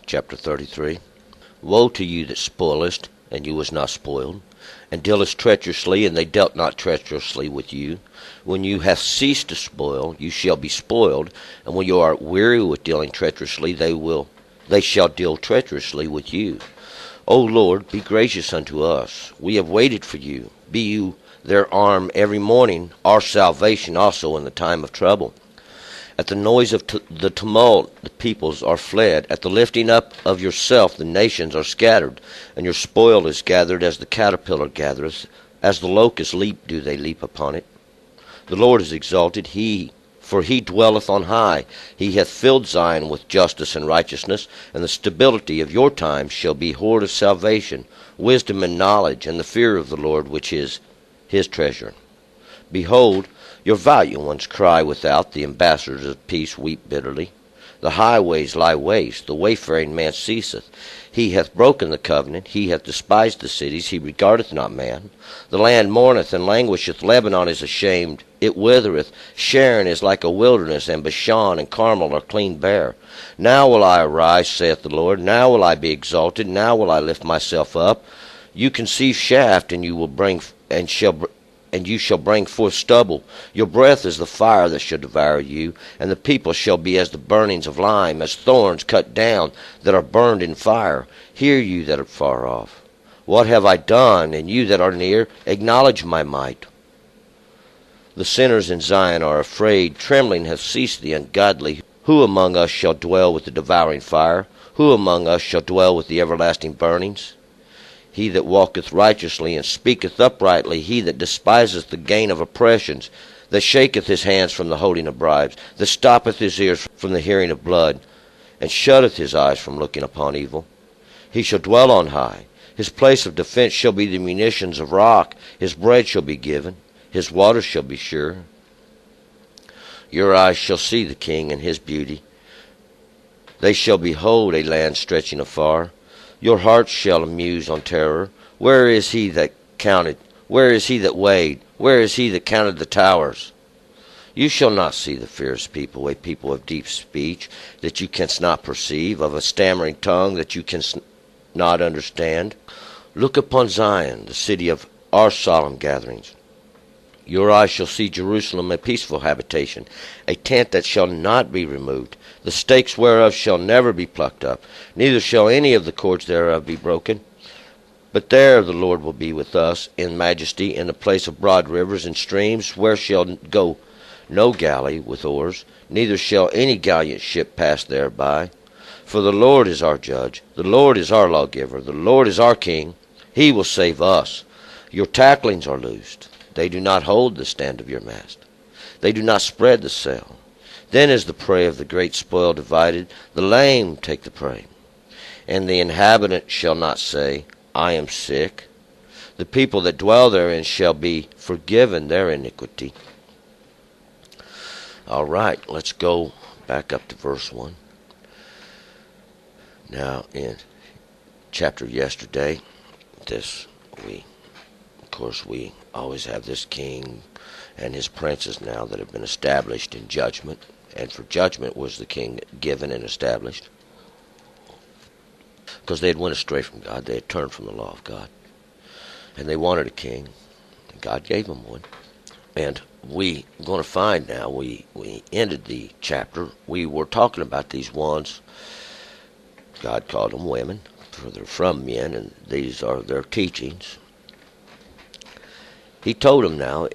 chapter 33. Woe to you that spoilest, and you was not spoiled, and dealest treacherously, and they dealt not treacherously with you. When you have ceased to spoil, you shall be spoiled, and when you are weary with dealing treacherously, they shall deal treacherously with you. O Lord, be gracious unto us. We have waited for you. Be you their arm every morning, our salvation also in the time of trouble. At the noise of the tumult, the peoples are fled. At the lifting up of yourself, the nations are scattered, and your spoil is gathered as the caterpillar gathereth. As the locust leap do they leap upon it. The Lord is exalted, for he dwelleth on high. He hath filled Zion with justice and righteousness, and the stability of your times shall be hoard of salvation, wisdom and knowledge, and the fear of the Lord, which is his treasure. Behold, your valiant ones cry without, the ambassadors of peace weep bitterly. The highways lie waste, the wayfaring man ceaseth. He hath broken the covenant, he hath despised the cities, he regardeth not man. The land mourneth and languisheth, Lebanon is ashamed, it withereth. Sharon is like a wilderness, and Bashan and Carmel are clean bare. Now will I arise, saith the Lord, now will I be exalted, now will I lift myself up. You conceive shaft, and you shall bring forth stubble. Your breath is the fire that shall devour you, and the people shall be as the burnings of lime, as thorns cut down that are burned in fire. Hear you that are far off. What have I done? And you that are near, acknowledge my might. The sinners in Zion are afraid. Trembling hath ceased the ungodly. Who among us shall dwell with the devouring fire? Who among us shall dwell with the everlasting burnings? He that walketh righteously and speaketh uprightly, he that despiseth the gain of oppressions, that shaketh his hands from the holding of bribes, that stoppeth his ears from the hearing of blood, and shutteth his eyes from looking upon evil. He shall dwell on high. His place of defense shall be the munitions of rock. His bread shall be given. His waters shall be sure. Your eyes shall see the king and his beauty. They shall behold a land stretching afar. Your heart shall muse on terror. Where is he that counted? Where is he that weighed? Where is he that counted the towers? You shall not see the fierce people, a people of deep speech, that you canst not perceive, of a stammering tongue that you canst not understand. Look upon Zion, the city of our solemn gatherings. Your eyes shall see Jerusalem, a peaceful habitation, a tent that shall not be removed. The stakes whereof shall never be plucked up, neither shall any of the cords thereof be broken. But there the Lord will be with us in majesty, in the place of broad rivers and streams, where shall go no galley with oars, neither shall any gallant ship pass thereby. For the Lord is our judge, the Lord is our lawgiver, the Lord is our king. He will save us. Your tacklings are loosed. They do not hold the stand of your mast. They do not spread the sail. Then is the prey of the great spoil divided. The lame take the prey. And the inhabitant shall not say, I am sick. The people that dwell therein shall be forgiven their iniquity. All right, let's go back up to verse 1. Now, in chapter yesterday, we always have this king and his princes now that have been established in judgment. And for judgment was the king given and established. Because they had went astray from God. They had turned from the law of God. And they wanted a king. And God gave them one. And we're going to find now, we ended the chapter. We were talking about these ones. God called them women, for they're from men, and these are their teachings. He told him now,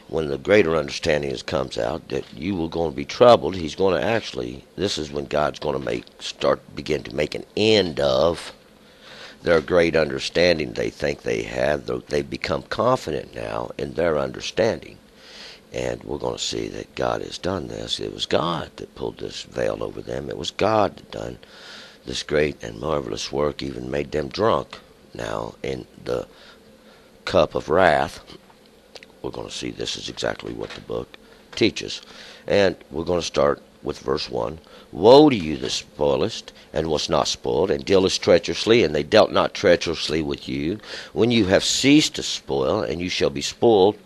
when the greater understanding comes out, that you were going to be troubled. He's going to actually, this is when God's going to begin to make an end of their great understanding they think they have. They become confident now in their understanding. And we're going to see that God has done this. It was God that pulled this veil over them. It was God that done this great and marvelous work, even made them drunk now in the cup of wrath. We're going to see this is exactly what the book teaches. And we're going to start with verse 1. Woe to you that spoilest, and was not spoiled, and dealest treacherously, and they dealt not treacherously with you. When you have ceased to spoil, and you shall be spoiled,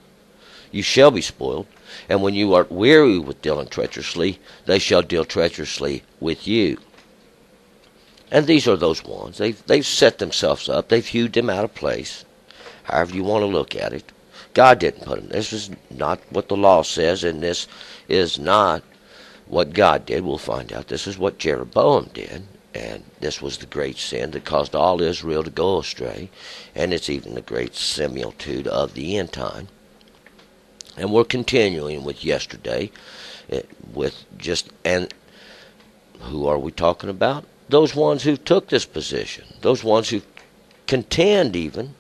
and when you art weary with dealing treacherously, they shall deal treacherously with you. And these are those ones. They've set themselves up. They've hewed them out of place. However you want to look at it. God didn't put them. This is not what the law says, and this is not what God did. We'll find out. This is what Jeroboam did, and this was the great sin that caused all Israel to go astray, and it's even the great similitude of the end time. And we're continuing with yesterday, and who are we talking about? Those ones who took this position, those ones who contend even.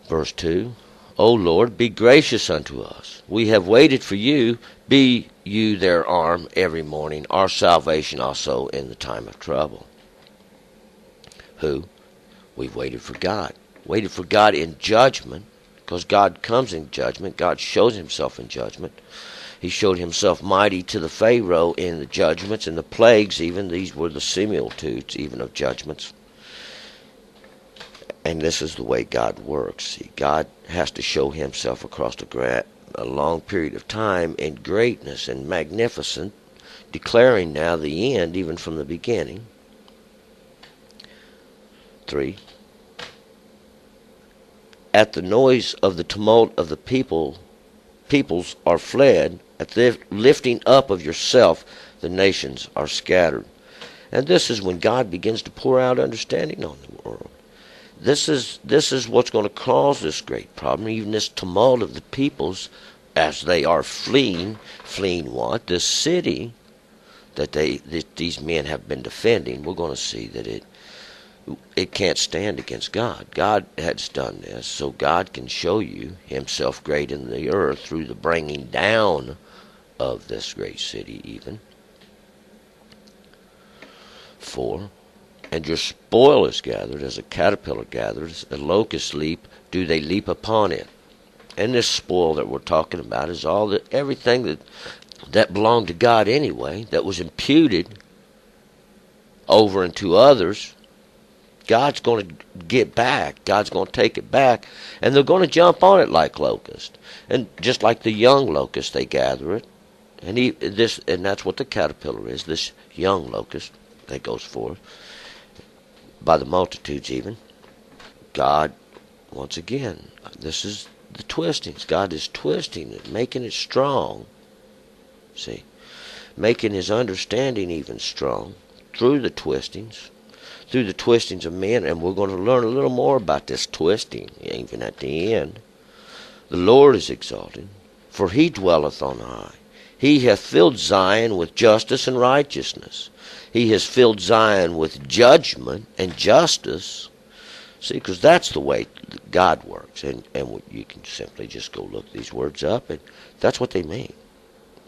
Verse 2, O Lord, be gracious unto us. We have waited for you. Be you their arm every morning, our salvation also in the time of trouble. Who? We've waited for God. Waited for God in judgment, because God comes in judgment. God shows himself in judgment. He showed himself mighty to the Pharaoh in the judgments and the plagues even. These were the similitudes even of judgments. And this is the way God works. See, God has to show himself across a long period of time in greatness and magnificent, declaring now the end even from the beginning. 3. At the noise of the tumult of the peoples are fled. At the lifting up of yourself, the nations are scattered. And this is when God begins to pour out understanding on the world. This is what's going to cause this great problem, even this tumult of the peoples as they are fleeing what? This city that these men have been defending. We're going to see that it can't stand against God. God has done this, so God can show you himself great in the earth through the bringing down of this great city even. 4. And your spoil is gathered, as a caterpillar gathers, a locust do they leap upon it. And this spoil that we're talking about is everything that belonged to God anyway, that was imputed over into others. God's going to get back. God's going to take it back, and they're going to jump on it like locusts. And just like the young locust, they gather it. And that's what the caterpillar is, this young locust that goes forth. By the multitudes even. God, once again, this is the twistings. God is twisting it, making it strong. See, making his understanding even strong through the twistings of men. And we're going to learn a little more about this twisting even at the end. The Lord is exalted, for he dwelleth on high. He hath filled Zion with justice and righteousness. He has filled Zion with judgment and justice. See, because that's the way God works. And you can simply just go look these words up, and that's what they mean.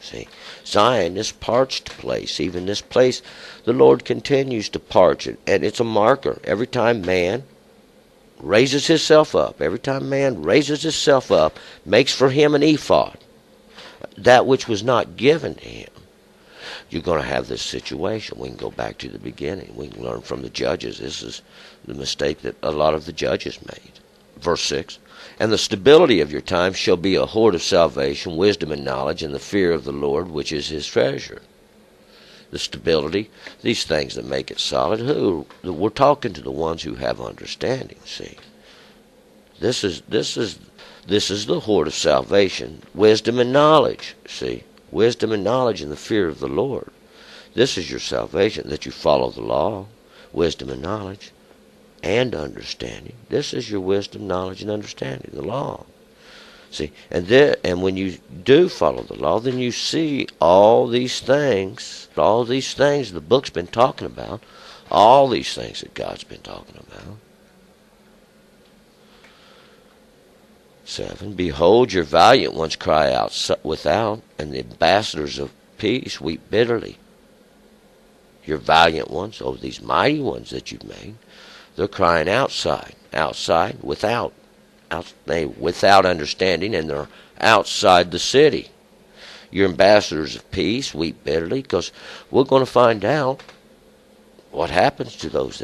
See, Zion, this parched place, even this place, the Lord continues to parch it. And it's a marker. Every time man raises himself up, makes for him an ephod, that which was not given to him, you're going to have this situation. We can go back to the beginning. We can learn from the judges. This is the mistake that a lot of the judges made. Verse 6, and the stability of your time shall be a hoard of salvation, wisdom and knowledge, and the fear of the Lord, which is his treasure. The stability, these things that make it solid. We're talking to the ones who have understanding, see. This is the hoard of salvation, wisdom and knowledge, see. Wisdom and knowledge and the fear of the Lord. This is your salvation, that you follow the law, wisdom and knowledge, and understanding. This is your wisdom, knowledge, and understanding, the law. See, and when you do follow the law, then you see all these things the book's been talking about, all these things that God's been talking about. 7, behold, your valiant ones cry out without, and the ambassadors of peace weep bitterly. Your valiant ones, these mighty ones that you've made, they're crying outside, without understanding, and they're outside the city. Your ambassadors of peace weep bitterly, because we're going to find out what happens to those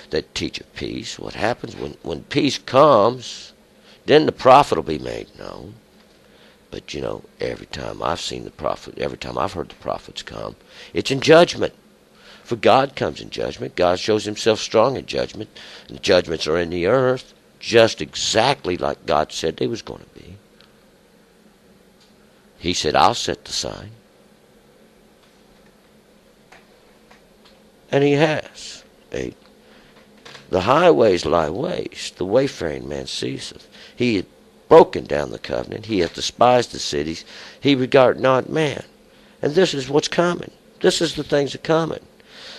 that teach of peace. What happens when peace comes. Then the prophet will be made known. But, every time I've seen the prophet, every time I've heard the prophets come, it's in judgment. For God comes in judgment. God shows himself strong in judgment. And the judgments are in the earth just exactly like God said they was going to be. He said, I'll set the sign. And he has. 8. The highways lie waste. The wayfaring man ceaseth. He had broken down the covenant. He hath despised the cities. He regard not man. And this is what's coming. This is the things that are coming.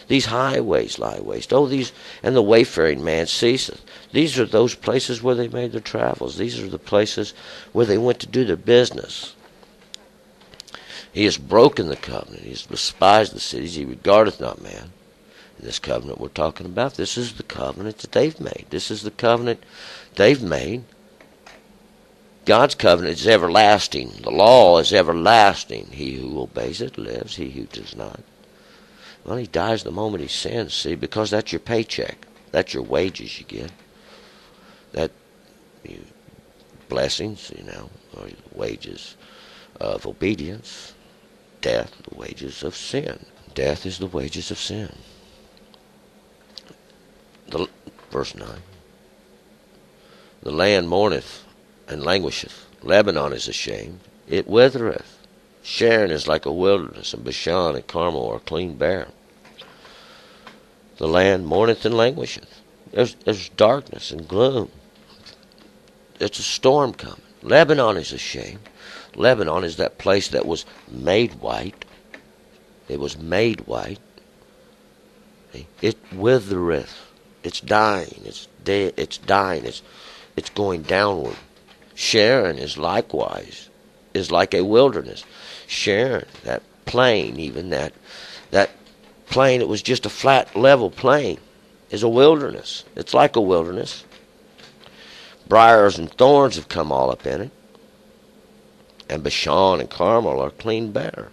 These highways lie waste. Oh, these, and the wayfaring man ceaseth. These are those places where they made their travels. These are the places where they went to do their business. He has broken the covenant. He has despised the cities. He regardeth not man. And this covenant we're talking about, this is the covenant that they've made. This is the covenant they've made. God's covenant is everlasting. The law is everlasting. He who obeys it lives. He who does not, well, he dies the moment he sins, see, because that's your paycheck. That's your wages you get. That blessings, or the wages of obedience. Death, the wages of sin. Death is the wages of sin. Verse 9. The land mourneth and languisheth. Lebanon is ashamed. It withereth. Sharon is like a wilderness, and Bashan and Carmel are clean bare. The land mourneth and languisheth. There's darkness and gloom. It's a storm coming. Lebanon is ashamed. Lebanon is that place that was made white. It was made white. It withereth. It's dying. It's dead. It's dying. It's going downward. Sharon is likewise, is like a wilderness. Sharon, that plain, even that plain, it was just a flat, level plain, is a wilderness. It's like a wilderness. Briars and thorns have come all up in it. And Bashan and Carmel are clean bare.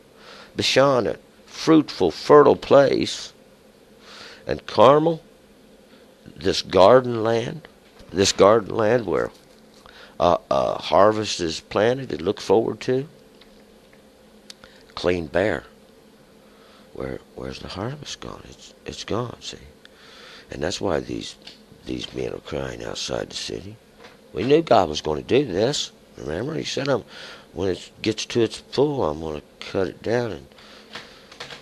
Bashan, a fruitful, fertile place. And Carmel, this garden land where harvest is planted and looked forward to, clean bare. Where's the harvest gone? It's gone, see. And that's why these men are crying outside the city. We knew God was going to do this. Remember, he said, when it gets to its full, I'm going to cut it down and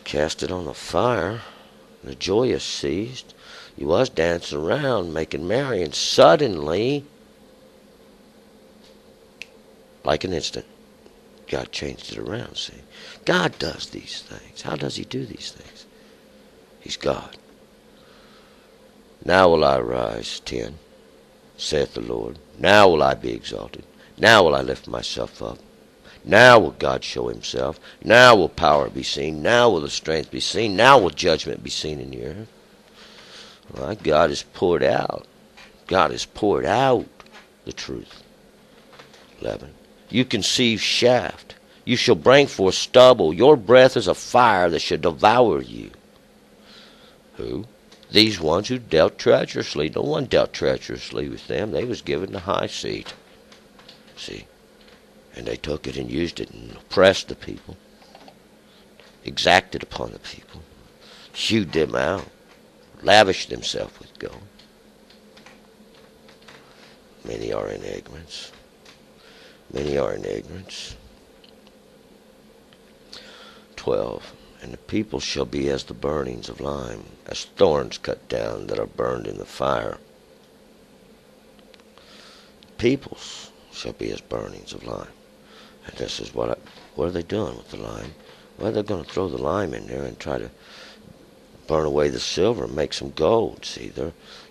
cast it on the fire. The joy is ceased. He was dancing around, making merry, and suddenly, like an instant, God changed it around, see. God does these things. How does he do these things? He's God. Now will I rise, 10, saith the Lord. Now will I be exalted. Now will I lift myself up. Now will God show himself. Now will power be seen. Now will the strength be seen. Now will judgment be seen in the earth. Well, God has poured out. God has poured out the truth. 11. You conceive shaft. You shall bring forth stubble. Your breath is a fire that should devour you. Who? These ones who dealt treacherously. No one dealt treacherously with them. They was given the high seat. See? And they took it and used it and oppressed the people. Exacted upon the people. Hewed them out. Lavished themselves with gold. Many are in ignorance. Many are in ignorance. 12. And the people shall be as the burnings of lime, as thorns cut down that are burned in the fire. Peoples shall be as burnings of lime. And this is what are they doing with the lime? Well, they're going to throw the lime in there and try to burn away the silver and make some gold. See,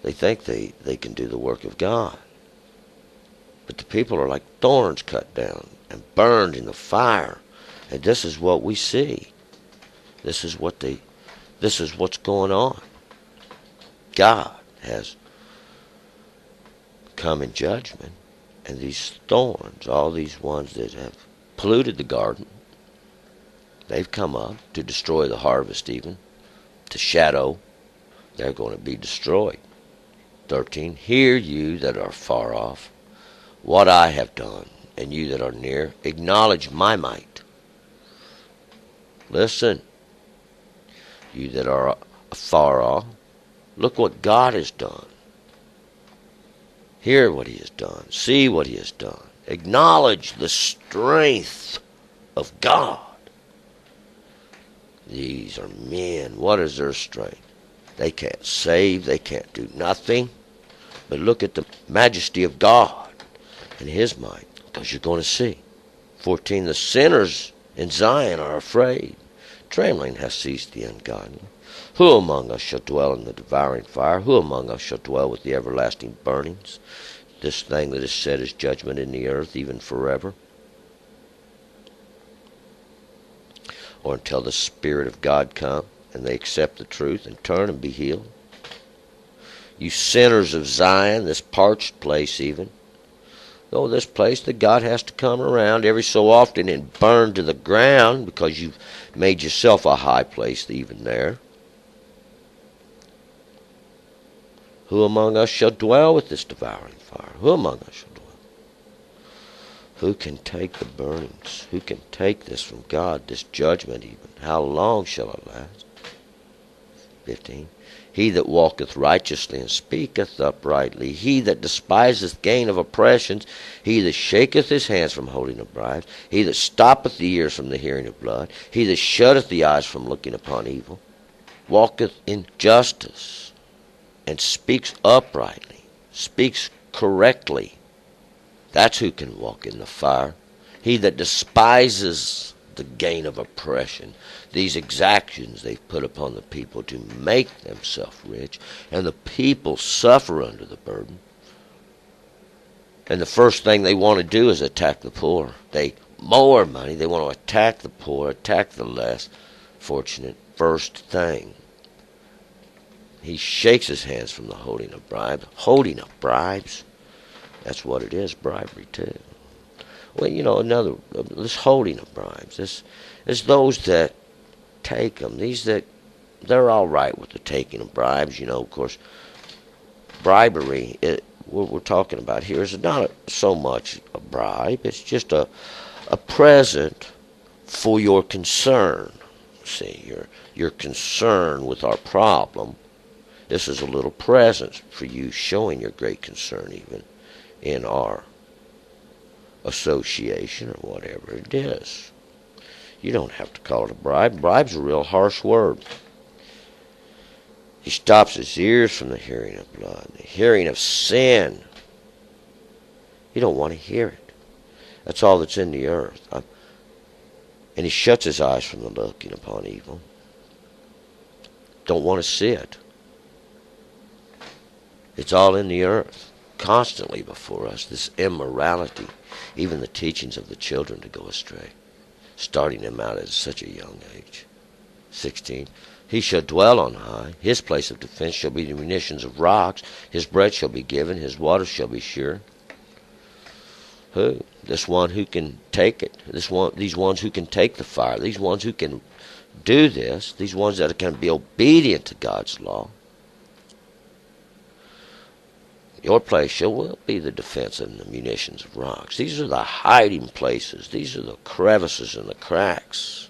they think they can do the work of God. But the people are like thorns cut down and burned in the fire. And this is what we see. This is what's going on. God has come in judgment. And these thorns, all these ones that have polluted the garden, they've come up to destroy the harvest even, to shadow. They're going to be destroyed. 13. Hear you that are far off, what I have done, and you that are near, acknowledge my might. Listen, you that are afar off. Look what God has done. Hear what he has done. See what he has done. Acknowledge the strength of God. These are men. What is their strength? They can't save. They can't do nothing. But look at the majesty of God and his might, because you're going to see. 14, the sinners in Zion are afraid. Trembling has seized the ungodly. Who among us shall dwell in the devouring fire? Who among us shall dwell with the everlasting burnings? This thing that is said is judgment in the earth, even forever. Or until the Spirit of God come, and they accept the truth, and turn and be healed. You sinners of Zion, this parched place even. Oh, this place that God has to come around every so often and burn to the ground, because you've made yourself a high place even there. Who among us shall dwell with this devouring fire? Who among us shall dwell? Who can take the burnings? Who can take this from God, this judgment even? How long shall it last? 15. He that walketh righteously and speaketh uprightly, he that despiseth gain of oppressions, he that shaketh his hands from holding of bribes, he that stoppeth the ears from the hearing of blood, he that shutteth the eyes from looking upon evil, walketh in justice, and speaks uprightly, speaks correctly. That's who can walk in the fire. He that despises the gain of oppression, these exactions they've put upon the people to make themselves rich, and the people suffer under the burden. And the first thing they want to do is attack the poor. They more money. They want to attack the poor, attack the less fortunate. First thing. He shakes his hands from the holding of bribes. Holding of bribes, that's what it is, bribery too. Well, this holding of bribes, this is those that take them. They're all right with the taking of bribes. Of course, bribery, what we're talking about here is not so much a bribe. It's just a present for your concern. See, your concern with our problem. This is a little present for you, showing your great concern even in our association or whatever it is. You don't have to call it a bribe. Bribe's a real harsh word. He stops his ears from the hearing of blood, the hearing of sin. You don't want to hear it. That's all that's in the earth. And he shuts his eyes from the looking upon evil. Don't want to see it. It's all in the earth, constantly before us, this immorality, even the teachings of the children to go astray, starting them out at such a young age. 16. He shall dwell on high. His place of defense shall be the munitions of rocks. His bread shall be given. His water shall be sure. Who? This one who can take it. These ones who can take the fire. These ones who can do this. These ones that can be obedient to God's law. Your place shall be the defense and the munitions of rocks. These are the hiding places. These are the crevices and the cracks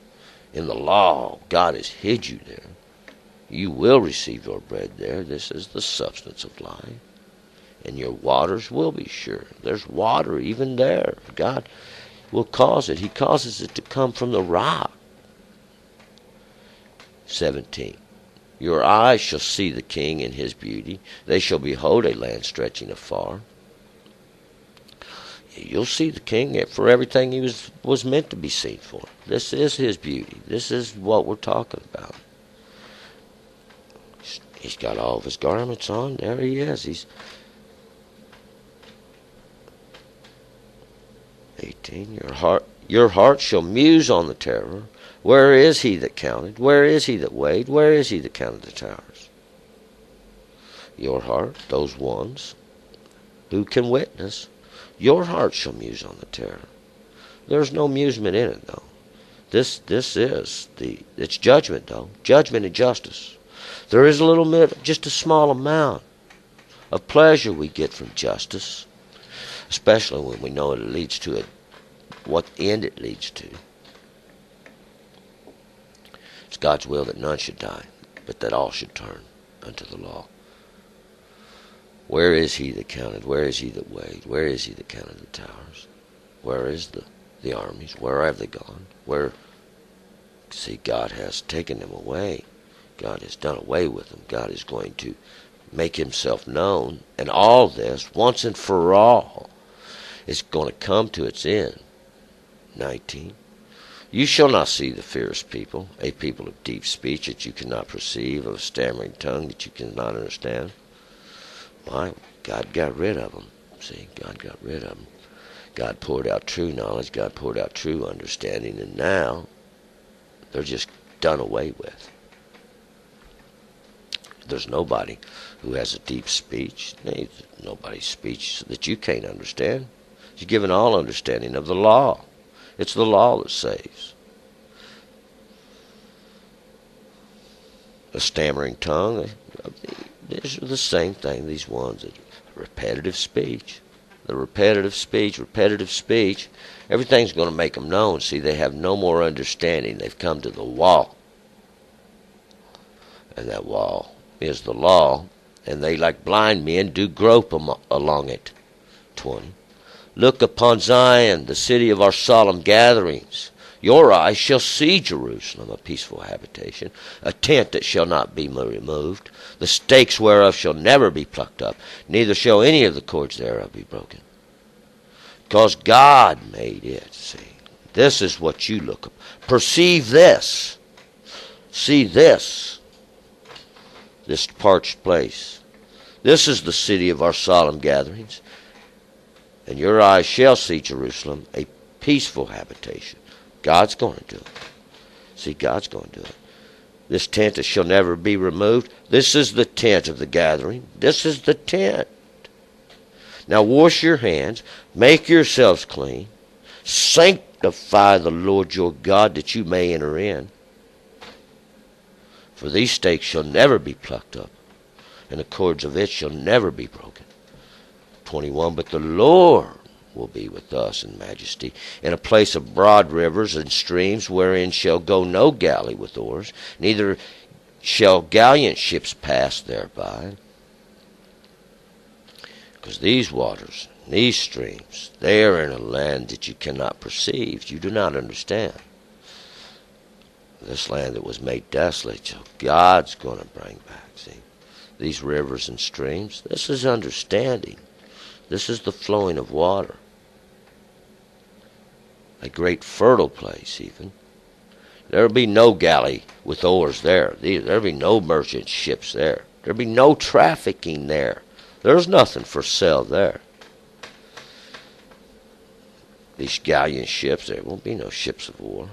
in the law. God has hid you there. You will receive your bread there. This is the substance of life. And your waters will be sure. There's water even there. God will cause it. He causes it to come from the rock. 17. Your eyes shall see the King in his beauty. They shall behold a land stretching afar. You'll see the King for everything he was meant to be seen for. This is his beauty. This is what we're talking about. He's got all of his garments on. There he is. He's 18. Your heart shall muse on the terror. Where is he that counted? Where is he that weighed? Where is he that counted the towers? Your heart, those ones who can witness, your heart shall muse on the terror. There's no amusement in it, though. This is it's judgment, though. Judgment and justice. There is a little bit, just a small amount of pleasure we get from justice, especially when we know it leads to what end it leads to. It's God's will that none should die. but that all should turn unto the law. Where is he that counted? Where is he that weighed? Where is he that counted the towers? Where is the armies? Where have they gone? Where? See, God has taken them away. God has done away with them. God is going to make himself known. And all this, once and for all, is going to come to its end. 19. You shall not see the fierce people, a people of deep speech that you cannot perceive, of a stammering tongue that you cannot understand. Why? God got rid of them. See, God got rid of them. God poured out true knowledge. God poured out true understanding. And now, they're just done away with. There's nobody who has a deep speech. Nobody's speech that you can't understand. You're given all understanding of the law. It's the law that saves. A stammering tongue, these are the same thing, these ones. Repetitive speech. The repetitive speech. Everything's going to make them known. See, they have no more understanding. They've come to the wall. And that wall is the law. And they, like blind men, do grope along it. 20. Look upon Zion, the city of our solemn gatherings. Your eyes shall see Jerusalem, a peaceful habitation, a tent that shall not be removed, the stakes whereof shall never be plucked up, neither shall any of the cords thereof be broken. Because God made it, see. This is what you look up. Perceive this. See this. This parched place. This is the city of our solemn gatherings. And your eyes shall see Jerusalem, a peaceful habitation. God's going to do it. See, God's going to do it. This tent that shall never be removed. This is the tent of the gathering. This is the tent. Now wash your hands. Make yourselves clean. Sanctify the Lord your God that you may enter in. For these stakes shall never be plucked up, and the cords of it shall never be broken. 21. But the Lord will be with us in majesty, in a place of broad rivers and streams, wherein shall go no galley with oars, neither shall gallant ships pass thereby. Because these waters, these streams, they are in a land that you cannot perceive, you do not understand. This land that was made desolate, so God's going to bring back, see. These rivers and streams, this is understanding. This is the flowing of water. A great fertile place, even. There will be no galley with oars there. There will be no merchant ships there. There will be no trafficking there. There's nothing for sale there. These galleon ships, there won't be no ships of war.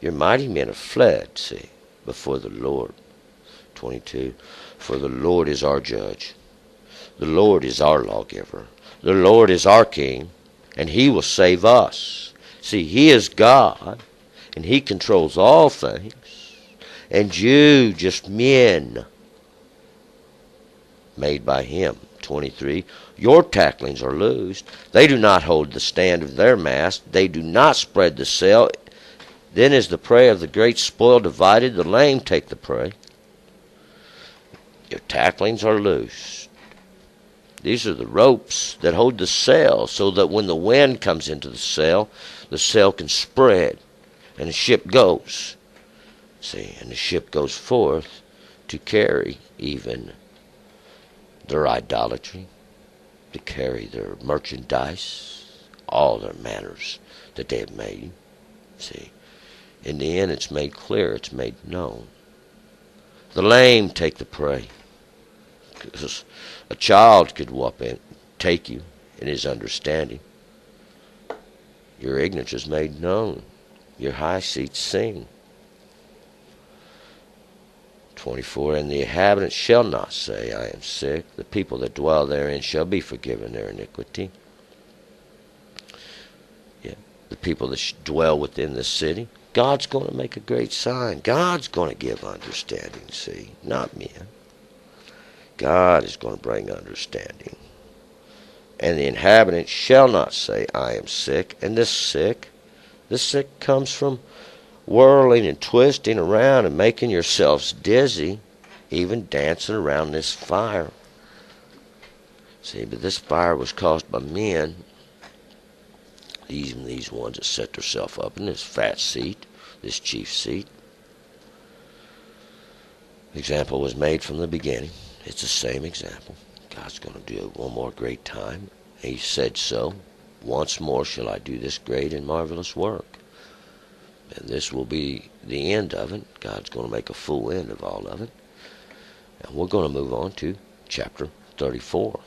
Your mighty men have fled, see, before the Lord. 22. For the Lord is our judge. The Lord is our lawgiver. The Lord is our king, and he will save us. See, he is God, and he controls all things. And you, just men, made by him. 23. Your tacklings are loosed. They do not hold the stand of their mast. They do not spread the sail. Then is the prey of the great spoil divided. The lame take the prey. Your tacklings are loose. These are the ropes that hold the sail, so that when the wind comes into the sail can spread, and the ship goes. See, and the ship goes forth to carry even their idolatry, to carry their merchandise, all their manners that they have made. See, in the end it's made clear, it's made known. The lame take the prey. Because a child could take you in his understanding. Your ignorance is made known. Your high seats sing. 24. And the inhabitants shall not say, I am sick. The people that dwell therein shall be forgiven their iniquity. Yeah, the people that dwell within the city. God's going to make a great sign. God's going to give understanding, see, not men. God is going to bring understanding. And the inhabitants shall not say, I am sick. And this sick comes from whirling and twisting around and making yourselves dizzy, even dancing around this fire. See, but this fire was caused by men, even these ones that set themselves up in this fat seat, this chief seat. Example was made from the beginning. It's the same example. God's going to do it one more great time. He said so. Once more shall I do this great and marvelous work. And this will be the end of it. God's going to make a full end of all of it. And we're going to move on to chapter 34.